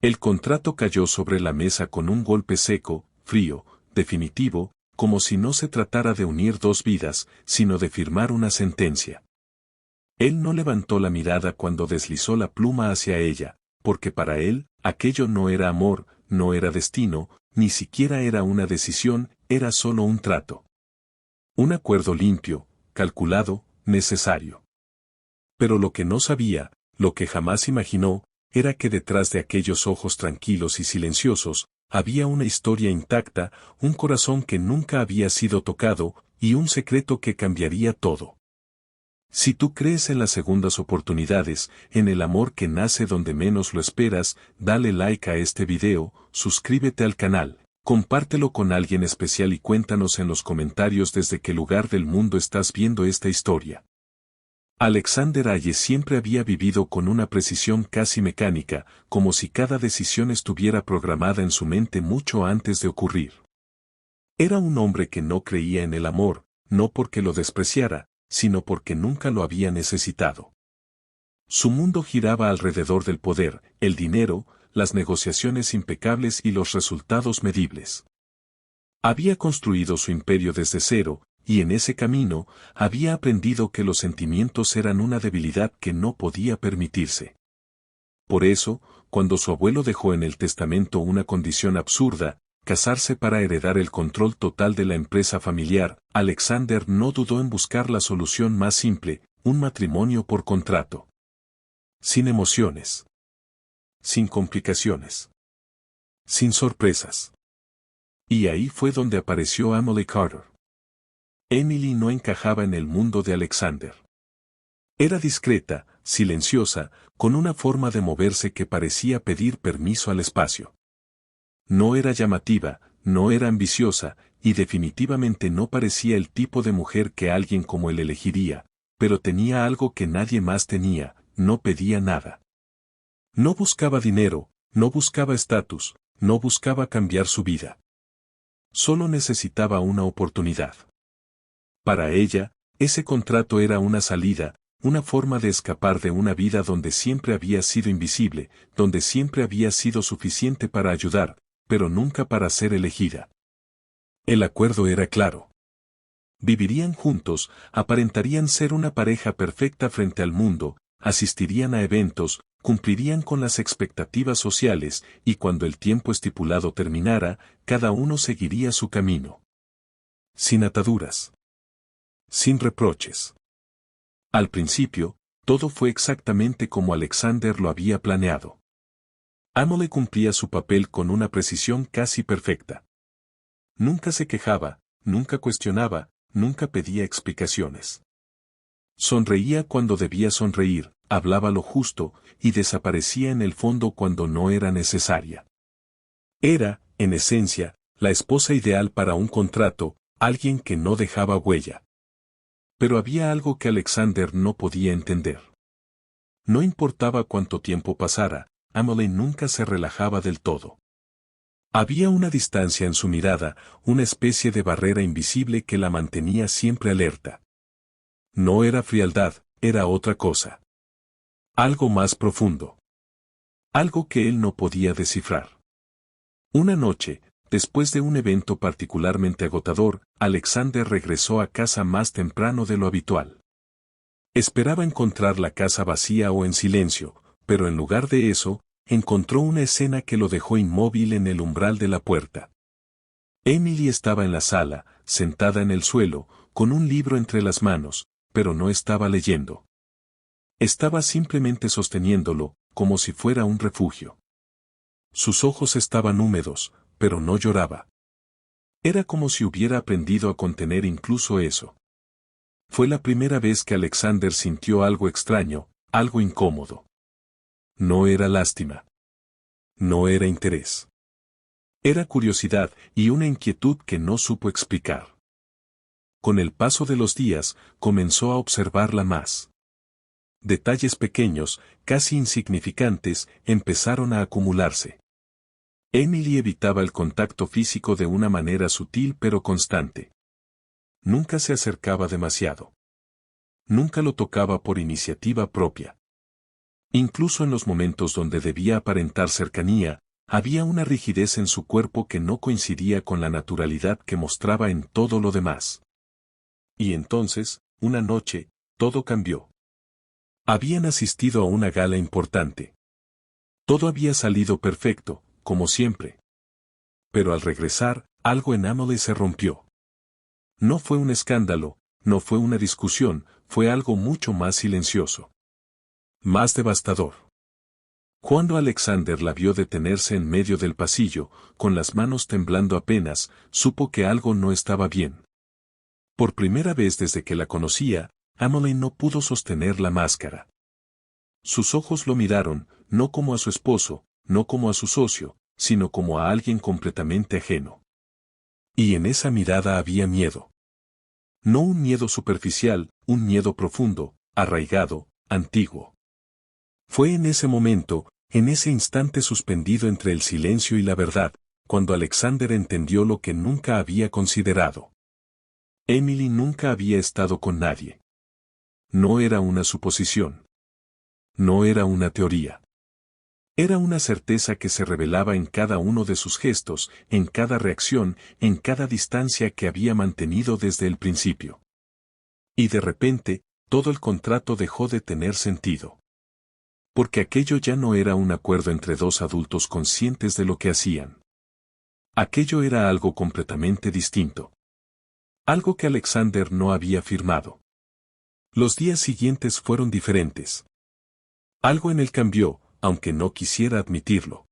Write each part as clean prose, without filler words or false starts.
El contrato cayó sobre la mesa con un golpe seco, frío, definitivo, como si no se tratara de unir dos vidas, sino de firmar una sentencia. Él no levantó la mirada cuando deslizó la pluma hacia ella, porque para él, aquello no era amor, no era destino, ni siquiera era una decisión, era solo un trato. Un acuerdo limpio, calculado, necesario. Pero lo que no sabía, lo que jamás imaginó, era que detrás de aquellos ojos tranquilos y silenciosos, había una historia intacta, un corazón que nunca había sido tocado, y un secreto que cambiaría todo. Si tú crees en las segundas oportunidades, en el amor que nace donde menos lo esperas, dale like a este video, suscríbete al canal, compártelo con alguien especial y cuéntanos en los comentarios desde qué lugar del mundo estás viendo esta historia. Alexander Hayes siempre había vivido con una precisión casi mecánica, como si cada decisión estuviera programada en su mente mucho antes de ocurrir. Era un hombre que no creía en el amor, no porque lo despreciara, sino porque nunca lo había necesitado. Su mundo giraba alrededor del poder, el dinero, las negociaciones impecables y los resultados medibles. Había construido su imperio desde cero, y en ese camino, había aprendido que los sentimientos eran una debilidad que no podía permitirse. Por eso, cuando su abuelo dejó en el testamento una condición absurda, casarse para heredar el control total de la empresa familiar, Alexander no dudó en buscar la solución más simple, un matrimonio por contrato. Sin emociones. Sin complicaciones. Sin sorpresas. Y ahí fue donde apareció Emily Carter. Emily no encajaba en el mundo de Alexander. Era discreta, silenciosa, con una forma de moverse que parecía pedir permiso al espacio. No era llamativa, no era ambiciosa, y definitivamente no parecía el tipo de mujer que alguien como él elegiría, pero tenía algo que nadie más tenía, no pedía nada. No buscaba dinero, no buscaba estatus, no buscaba cambiar su vida. Solo necesitaba una oportunidad. Para ella, ese contrato era una salida, una forma de escapar de una vida donde siempre había sido invisible, donde siempre había sido suficiente para ayudar, pero nunca para ser elegida. El acuerdo era claro. Vivirían juntos, aparentarían ser una pareja perfecta frente al mundo, asistirían a eventos, cumplirían con las expectativas sociales, y cuando el tiempo estipulado terminara, cada uno seguiría su camino. Sin ataduras. Sin reproches. Al principio, todo fue exactamente como Alexander lo había planeado. Emily cumplía su papel con una precisión casi perfecta. Nunca se quejaba, nunca cuestionaba, nunca pedía explicaciones. Sonreía cuando debía sonreír, hablaba lo justo, y desaparecía en el fondo cuando no era necesaria. Era, en esencia, la esposa ideal para un contrato, alguien que no dejaba huella. Pero había algo que Alexander no podía entender. No importaba cuánto tiempo pasara, Emily nunca se relajaba del todo. Había una distancia en su mirada, una especie de barrera invisible que la mantenía siempre alerta. No era frialdad, era otra cosa. Algo más profundo. Algo que él no podía descifrar. Una noche, después de un evento particularmente agotador, Alexander regresó a casa más temprano de lo habitual. Esperaba encontrar la casa vacía o en silencio, pero en lugar de eso, encontró una escena que lo dejó inmóvil en el umbral de la puerta. Emily estaba en la sala, sentada en el suelo, con un libro entre las manos, pero no estaba leyendo. Estaba simplemente sosteniéndolo, como si fuera un refugio. Sus ojos estaban húmedos, pero no lloraba. Era como si hubiera aprendido a contener incluso eso. Fue la primera vez que Alexander sintió algo extraño, algo incómodo. No era lástima. No era interés. Era curiosidad y una inquietud que no supo explicar. Con el paso de los días, comenzó a observarla más. Detalles pequeños, casi insignificantes, empezaron a acumularse. Emily evitaba el contacto físico de una manera sutil pero constante. Nunca se acercaba demasiado. Nunca lo tocaba por iniciativa propia. Incluso en los momentos donde debía aparentar cercanía, había una rigidez en su cuerpo que no coincidía con la naturalidad que mostraba en todo lo demás. Y entonces, una noche, todo cambió. Habían asistido a una gala importante. Todo había salido perfecto, como siempre. Pero al regresar, algo en Emily se rompió. No fue un escándalo, no fue una discusión, fue algo mucho más silencioso. Más devastador. Cuando Alexander la vio detenerse en medio del pasillo, con las manos temblando apenas, supo que algo no estaba bien. Por primera vez desde que la conocía, Emily no pudo sostener la máscara. Sus ojos lo miraron, no como a su esposo, no como a su socio, sino como a alguien completamente ajeno. Y en esa mirada había miedo. No un miedo superficial, un miedo profundo, arraigado, antiguo. Fue en ese momento, en ese instante suspendido entre el silencio y la verdad, cuando Alexander entendió lo que nunca había considerado. Emily nunca había estado con nadie. No era una suposición. No era una teoría. Era una certeza que se revelaba en cada uno de sus gestos, en cada reacción, en cada distancia que había mantenido desde el principio. Y de repente, todo el contrato dejó de tener sentido. Porque aquello ya no era un acuerdo entre dos adultos conscientes de lo que hacían. Aquello era algo completamente distinto. Algo que Alexander no había firmado. Los días siguientes fueron diferentes. Algo en él cambió, aunque no quisiera admitirlo.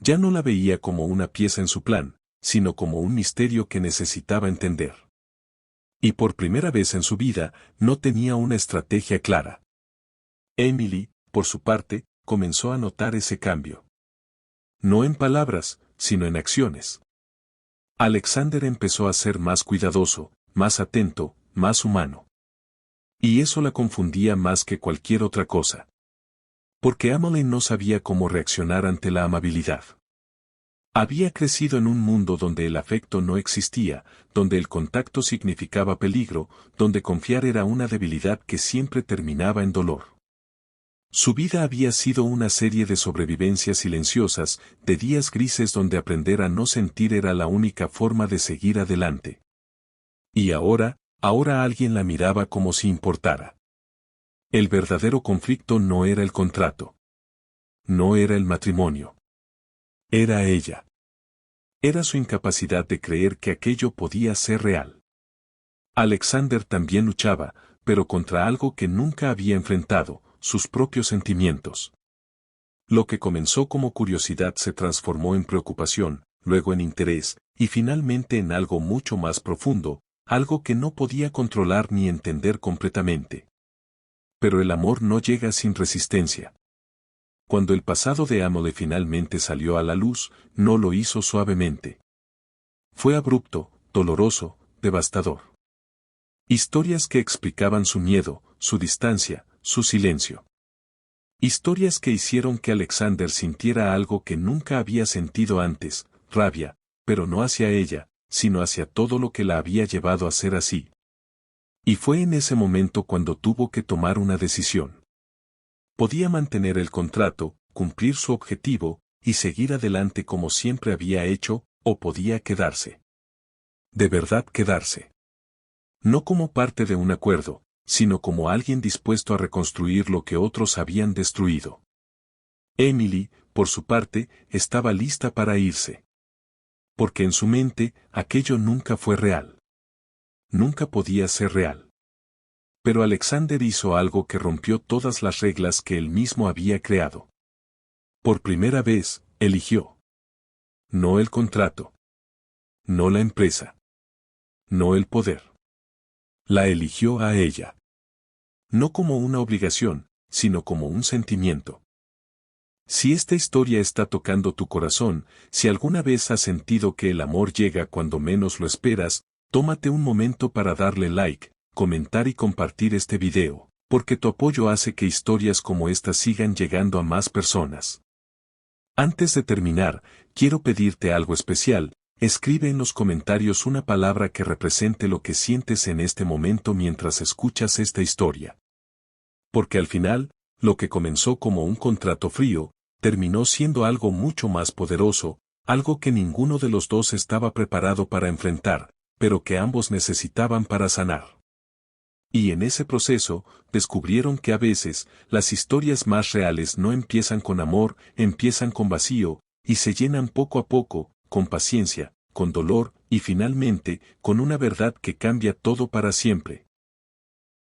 Ya no la veía como una pieza en su plan, sino como un misterio que necesitaba entender. Y por primera vez en su vida, no tenía una estrategia clara. Emily, por su parte, comenzó a notar ese cambio. No en palabras, sino en acciones. Alexander empezó a ser más cuidadoso, más atento, más humano. Y eso la confundía más que cualquier otra cosa. Porque Emily no sabía cómo reaccionar ante la amabilidad. Había crecido en un mundo donde el afecto no existía, donde el contacto significaba peligro, donde confiar era una debilidad que siempre terminaba en dolor. Su vida había sido una serie de sobrevivencias silenciosas, de días grises donde aprender a no sentir era la única forma de seguir adelante. Y ahora alguien la miraba como si importara. El verdadero conflicto no era el contrato. No era el matrimonio. Era ella. Era su incapacidad de creer que aquello podía ser real. Alexander también luchaba, pero contra algo que nunca había enfrentado, sus propios sentimientos. Lo que comenzó como curiosidad se transformó en preocupación, luego en interés, y finalmente en algo mucho más profundo, algo que no podía controlar ni entender completamente. Pero el amor no llega sin resistencia. Cuando el pasado de Emily finalmente salió a la luz, no lo hizo suavemente. Fue abrupto, doloroso, devastador. Historias que explicaban su miedo, su distancia, su silencio. Historias que hicieron que Alexander sintiera algo que nunca había sentido antes, rabia, pero no hacia ella, sino hacia todo lo que la había llevado a ser así. Y fue en ese momento cuando tuvo que tomar una decisión. Podía mantener el contrato, cumplir su objetivo, y seguir adelante como siempre había hecho, o podía quedarse. De verdad quedarse. No como parte de un acuerdo, sino como alguien dispuesto a reconstruir lo que otros habían destruido. Emily, por su parte, estaba lista para irse. Porque en su mente, aquello nunca fue real. Nunca podía ser real. Pero Alexander hizo algo que rompió todas las reglas que él mismo había creado. Por primera vez, eligió. No el contrato. No la empresa. No el poder. La eligió a ella. No como una obligación, sino como un sentimiento. Si esta historia está tocando tu corazón, si alguna vez has sentido que el amor llega cuando menos lo esperas, tómate un momento para darle like, comentar y compartir este video, porque tu apoyo hace que historias como esta sigan llegando a más personas. Antes de terminar, quiero pedirte algo especial, escribe en los comentarios una palabra que represente lo que sientes en este momento mientras escuchas esta historia. Porque al final, lo que comenzó como un contrato frío, terminó siendo algo mucho más poderoso, algo que ninguno de los dos estaba preparado para enfrentar, pero que ambos necesitaban para sanar. Y en ese proceso, descubrieron que a veces, las historias más reales no empiezan con amor, empiezan con vacío, y se llenan poco a poco, con paciencia, con dolor, y finalmente, con una verdad que cambia todo para siempre.